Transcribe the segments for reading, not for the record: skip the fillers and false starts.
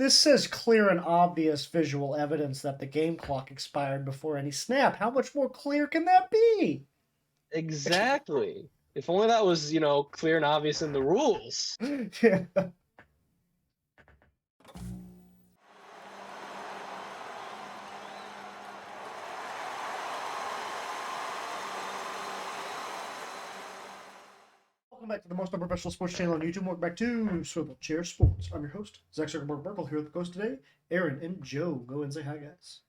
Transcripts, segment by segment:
This says clear and obvious visual evidence that the game clock expired before any snap. How much more clear can that be? Exactly. If only that was, clear and obvious in the rules. Yeah. Welcome back to the most unprofessional sports channel on YouTube. Welcome back to Swivel Chair Sports. I'm your host, Zach Zuckerberg Merkel, here with the host today, Aaron and Joe. Go and say hi, guys.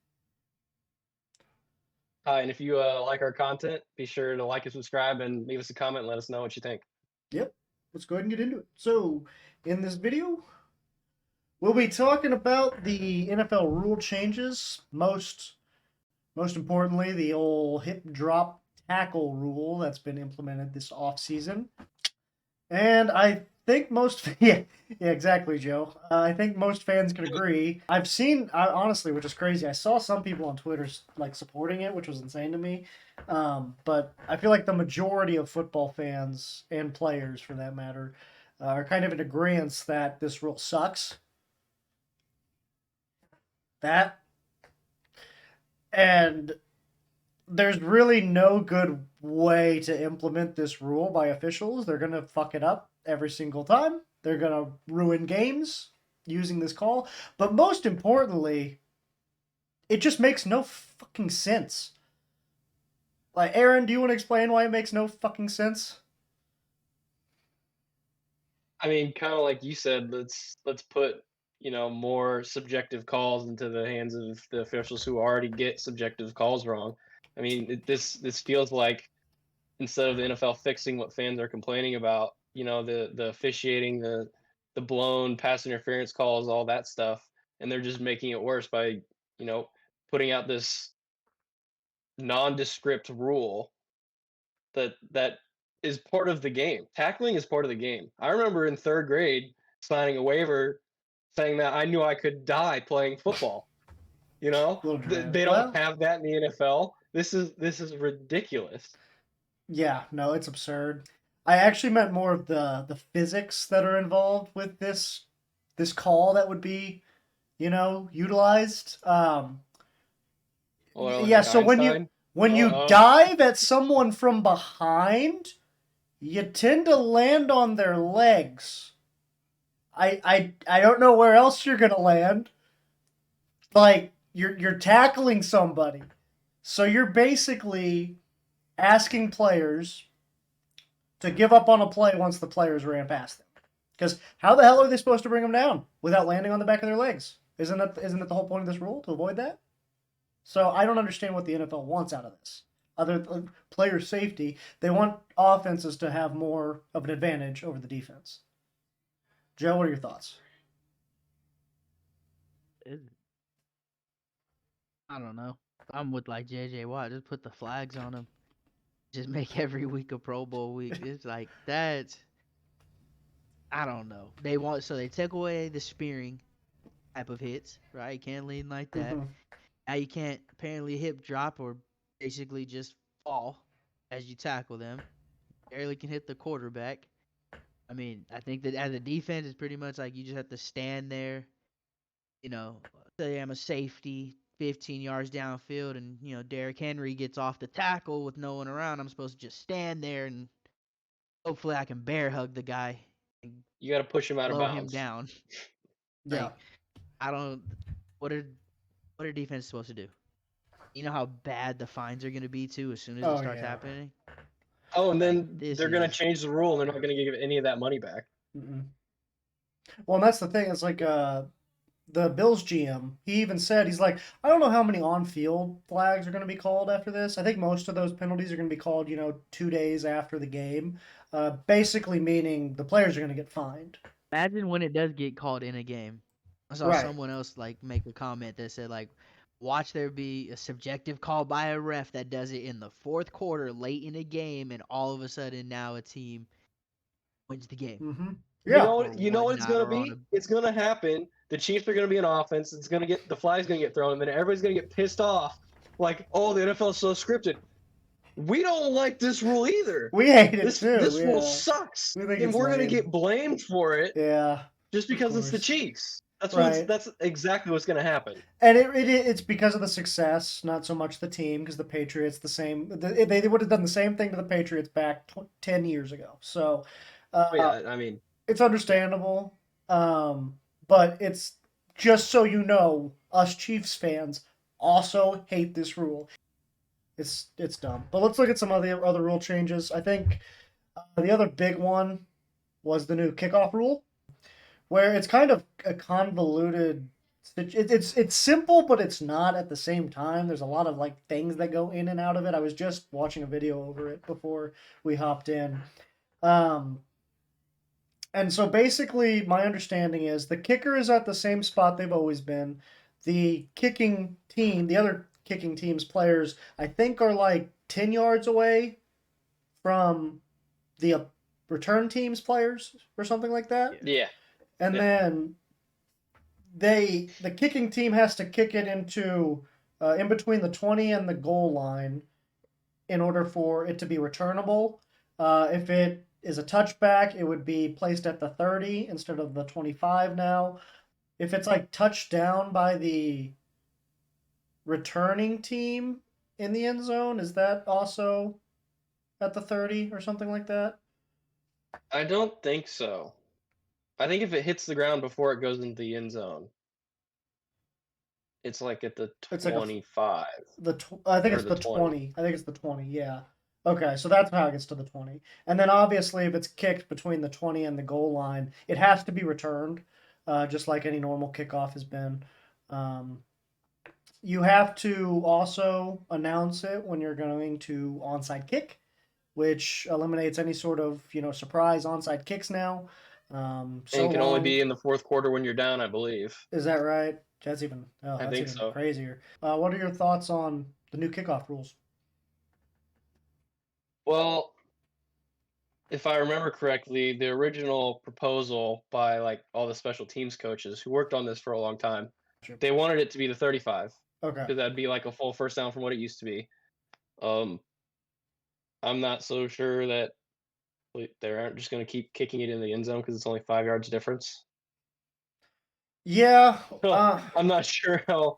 Hi, and if you like our content, be sure to like and subscribe and leave us a comment and let us know what you think. Yep, let's go ahead and get into it. So, in this video, we'll be talking about the NFL rule changes. Most importantly, the old hip drop tackle rule that's been implemented this offseason. And I think most, yeah, exactly, Joe. I think most fans can agree. I've seen, honestly, which is crazy. I saw some people on Twitter like supporting it, which was insane to me. But I feel like the majority of football fans and players, for that matter, are kind of in agreement that this rule sucks. And there's really no good way to implement this rule by officials. They're going to fuck it up every single time. They're going to ruin games using this call. But most importantly, it just makes no fucking sense. Like, Aaron, do you want to explain why it makes no fucking sense? I mean, kind of like you said, let's put more subjective calls into the hands of the officials who already get subjective calls wrong. I mean, this feels like instead of the NFL fixing what fans are complaining about, the officiating, the blown pass interference calls, all that stuff, and they're just making it worse by putting out this nondescript rule that is part of the game. Tackling is part of the game. I remember in third grade signing a waiver saying that I knew I could die playing football. They don't have that in the NFL. This is ridiculous. Yeah, no, it's absurd. I actually meant more of the physics that are involved with this call that would be, utilized. Yeah, so when you dive at someone from behind, you tend to land on their legs. I don't know where else you're gonna land. Like you're tackling somebody, so you're basically asking players to give up on a play once the players ran past them. Because how the hell are they supposed to bring them down without landing on the back of their legs? Isn't that the whole point of this rule, to avoid that? So I don't understand what the NFL wants out of this. Other than player safety, they want offenses to have more of an advantage over the defense. Joe, what are your thoughts? I don't know. I'm with like JJ Watt. Just put the flags on them. Just make every week a Pro Bowl week. It's like that's. I don't know. They take away the spearing type of hits, right? You can't lean like that. Mm-hmm. Now you can't apparently hip drop or basically just fall as you tackle them. Barely can hit the quarterback. I mean, I think that as a defense, it's pretty much like you just have to stand there. Say I'm a safety, 15 yards downfield, and Derrick Henry gets off the tackle with no one around. I'm supposed to just stand there and hopefully I can bear hug the guy. And you got to push him out of bounds. Blow him down. Yeah. Like, I don't. What are defenses supposed to do? You know how bad the fines are going to be too as soon as it starts happening. Oh, and then they're going to change the rule, and they're not going to give any of that money back. Mm-mm. Well, and that's the thing. It's like the Bills GM. He even said, he's like, I don't know how many on-field flags are going to be called after this. I think most of those penalties are going to be called, 2 days after the game. Basically meaning the players are going to get fined. Imagine when it does get called in a game. I saw someone else make a comment that said watch there be a subjective call by a ref that does it in the fourth quarter late in a game, and all of a sudden now a team wins the game. Mm-hmm. Yeah. You know what it's gonna be? It's gonna happen. The Chiefs are gonna be in offense. It's gonna get the flag's gonna get thrown, and then everybody's gonna get pissed off. Like, oh, the NFL is so scripted. We don't like this rule either. We hate it too. This rule sucks, and we're gonna get blamed for it. Yeah. Just because it's the Chiefs. Right. That's exactly what's gonna happen. And it's because of the success, not so much the team, because the Patriots the same. They would have done the same thing to the Patriots back 10 years ago. So Oh yeah, I mean, it's understandable. But it's just so you know, us Chiefs fans also hate this rule. It's dumb. But let's look at some other rule changes. I think the other big one was the new kickoff rule, where it's kind of a convoluted. It's simple, but it's not at the same time. There's a lot of like things that go in and out of it. I was just watching a video over it before we hopped in. Um, and so basically, my understanding is the kicker is at the same spot they've always been. The kicking team, the other kicking team's players, I think are like 10 yards away from the return team's players or something like that. yeah. And Yeah. then the kicking team has to kick it into in between the 20 and the goal line in order for it to be returnable. If it is a touchback, it would be placed at the 30 instead of the 25 now. If it's like touched down by the returning team in the end zone, is that also at the 30 or something like that? I don't think so. I think if it hits the ground before it goes into the end zone, it's like at the It's like 25 I think or it's the the 20. 20. I think it's the 20. Yeah. Okay, so that's how it gets to the 20. And then obviously, if it's kicked between the 20 and the goal line, it has to be returned, just like any normal kickoff has been. Um, you have to also announce it when you're going to onside kick, which eliminates any sort of surprise onside kicks now. And So it can only long. be in the fourth quarter when you're down, I believe. Is that right? I That's think even so. crazier. What are your thoughts on the new kickoff rules? Well, if I remember correctly, the original proposal by like all the special teams coaches who worked on this for a long time, Sure. they wanted it to be the 35 Okay. because that'd be like a full first down from what it used to be. Um, I'm not so sure that they aren't just going to keep kicking it in the end zone because it's only 5 yards difference. Yeah. So I'm not sure how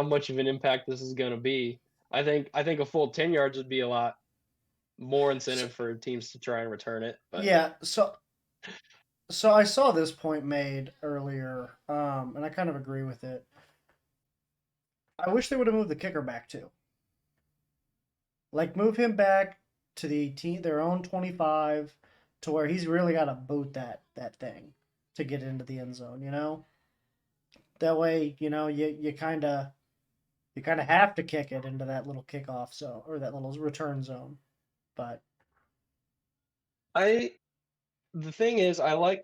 much of an impact this is going to be. I think a full 10 yards would be a lot more incentive for teams to try and return it. But Yeah. So I saw this point made earlier, and I kind of agree with it. I wish they would have moved the kicker back too. Like move him back to their own 25 to where he's really got to boot that thing to get into the end zone, That way, you kind of have to kick it into that little kickoff zone or that little return zone. But I the thing is, I like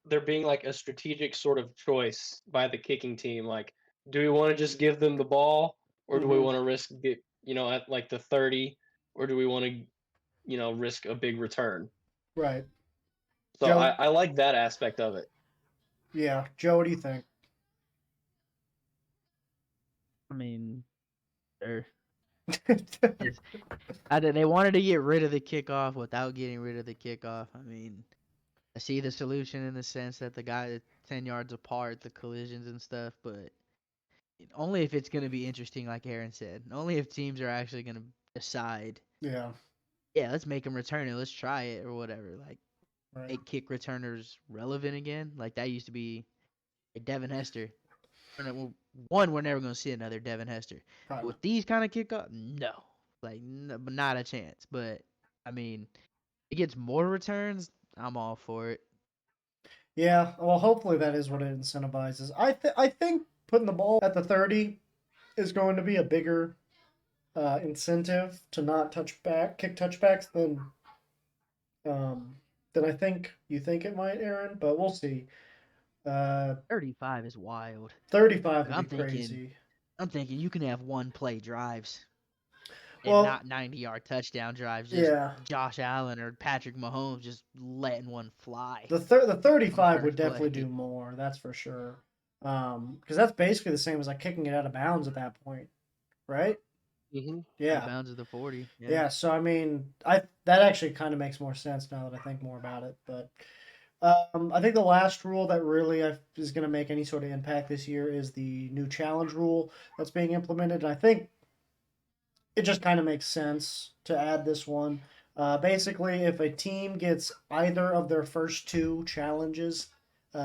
there being like a strategic sort of choice by the kicking team. Like, do we want to just give them the ball, or do we mhm, want to risk at like the 30, or do we want to risk a big return? right. So Joe, I like that aspect of it. yeah. Joe, what do you think? I mean, they're it's, they wanted to get rid of the kickoff without getting rid of the kickoff. I mean, I see the solution in the sense that the guy is 10 yards apart, the collisions and stuff, but only if it's going to be interesting, like Aaron said. Only if teams are actually going to decide, Yeah, yeah, let's make them return it, let's try it or whatever. Like, right. make kick returners relevant again. Like, that used to be Devin Hester. One, we're never going to see another Devin Hester. Probably not. With these kind of kickoff, no. Like, no, not a chance. But, I mean, it gets more returns, I'm all for it. Yeah, well, hopefully that is what it incentivizes. I think putting the ball at the 30 is going to be a bigger incentive to not kick touchbacks um, than I think you think it might, Aaron. But we'll see. 35 is wild. 35 Like, would be crazy. I'm thinking you can have one play drives and Well, not 90-yard touchdown drives. Just yeah, Josh Allen or Patrick Mahomes just letting one fly the on the 35 would first definitely play. do more. That's for sure. Because that's basically the same as like kicking it out of bounds at that point, right? Hmm. Out of Yeah. bounds of the 40. Yeah. Yeah, so I mean, I that actually kind of makes more sense now that I think more about it. But I think the last rule that really is going to make any sort of impact this year is the new challenge rule that's being implemented. And I think it just kind of makes sense to add this one. Basically, if a team gets either of their first two challenges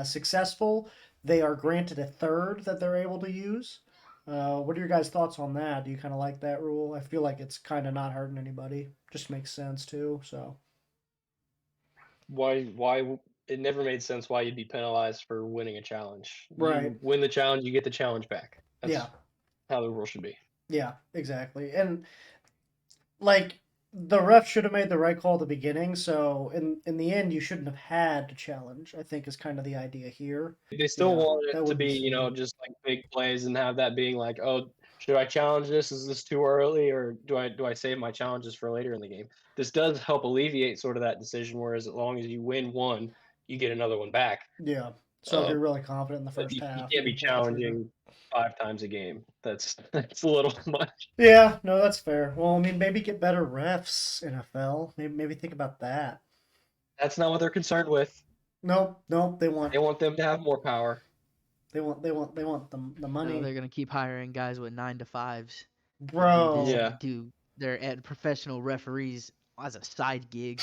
successful, they are granted a third that they're able to use. What are your guys' thoughts on that? Do you kind of like that rule? I feel like it's kind of not hurting anybody. Just makes sense too. So Why it never made sense why you'd be penalized for winning a challenge. right, You win the challenge, you get the challenge back. yeah, That's how the rule should be. yeah, exactly. And like the ref should have made the right call at the beginning. So in the end, you shouldn't have had to challenge. I think is kind of the idea here. They still Yeah, want that it to would be, be silly. just like big plays and have that being like, oh, should I challenge this? Is this too early, or do I save my challenges for later in the game? This does help alleviate sort of that decision. Whereas as long as you win one, you get another one back. Yeah. So if Uh, you're really confident in the but first you half, you can't be can pull the trigger. challenging 5 times a game. That's a little much. Yeah, no, that's fair. Well, I mean, maybe get better refs, NFL. Maybe think about that. That's not what they're concerned with. Nope, nope. They want them to have more power. They want the No, money, they're gonna keep hiring guys with 9 to 5s that do this bro. and Yeah. they do. They're at professional referees as a side gig.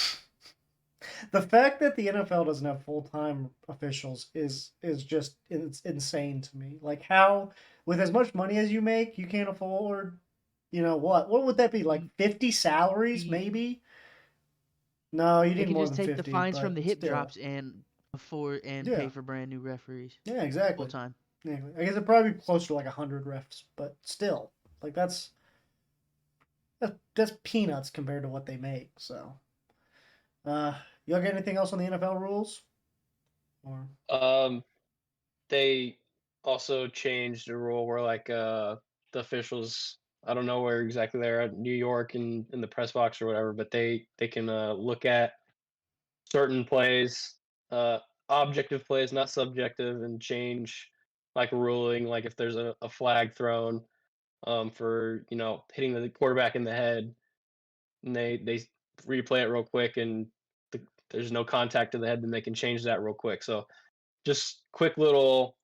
The fact that the NFL doesn't have full time officials is just it's insane to me. Like how with as much money as you make, you can't afford. You know what? What would that be like? 50 salaries, You- maybe? No, you They need can more just than take the 50, fines from but the hip still. drops and pay Yeah, for brand new referees yeah, full exactly. time. Yeah, I guess it'd probably be closer to like 100 refs, but still, like that's peanuts compared to what they make. So, uh, y'all got anything else on the NFL rules? Or Um, they also changed a rule where like the officials, I don't know where exactly they're at, New York and in the press box or whatever, but they can look at certain plays, uh, objective plays, not subjective, and change like a ruling, like if there's a flag thrown for hitting the quarterback in the head, and they replay it real quick, and there's no contact to the head, then they can change that real quick. So just quick little,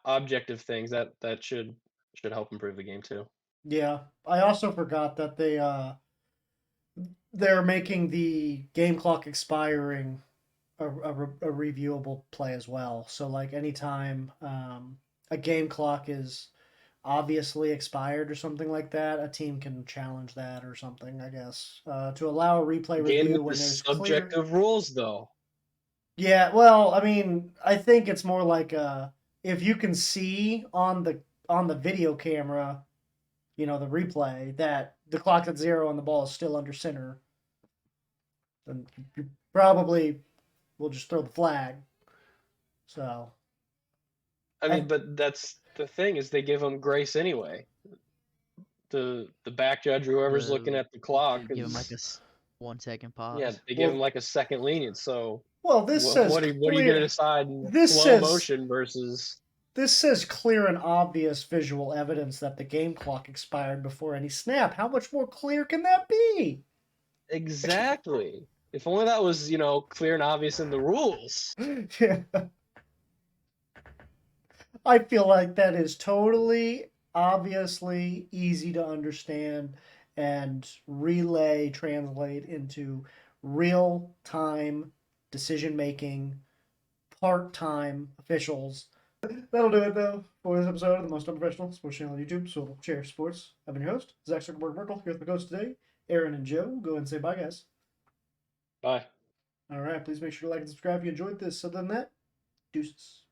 objective things that should help improve the game too. yeah, I also forgot that they're making the game clock expiring a reviewable play as well. So like anytime a game clock is obviously expired or something like that, a team can challenge that or something, I guess, to allow a replay Again, review with the when there's clear. subjective rules, though. Yeah, well, I mean, I think it's more like if you can see on the video camera, the replay that the clock's at zero and the ball is still under center, then you probably will just throw the flag. So, I I mean, but that's the thing is they give them grace anyway. The back judge, or whoever's looking The at the clock, they give them like is 1 second yeah, pause. they give them well, like a second lenience. So well, this says what are you going to clear. decide in This slow says motion versus this says clear and obvious visual evidence that the game clock expired before any snap. How much more clear can that be? exactly? If only that was clear and obvious in the rules. Yeah. I feel like that is totally obviously easy to understand and translate into real time decision making, part time officials. That'll do it though for this episode of the most unprofessional sports channel on YouTube, Swivel Chair Sports. I've been your host, Zach Zuckerberg Merkel, here with my host today, Aaron and Joe. Go ahead and say bye, guys. Bye. All right, please make sure to like and subscribe if you enjoyed this. Other than that, deuces.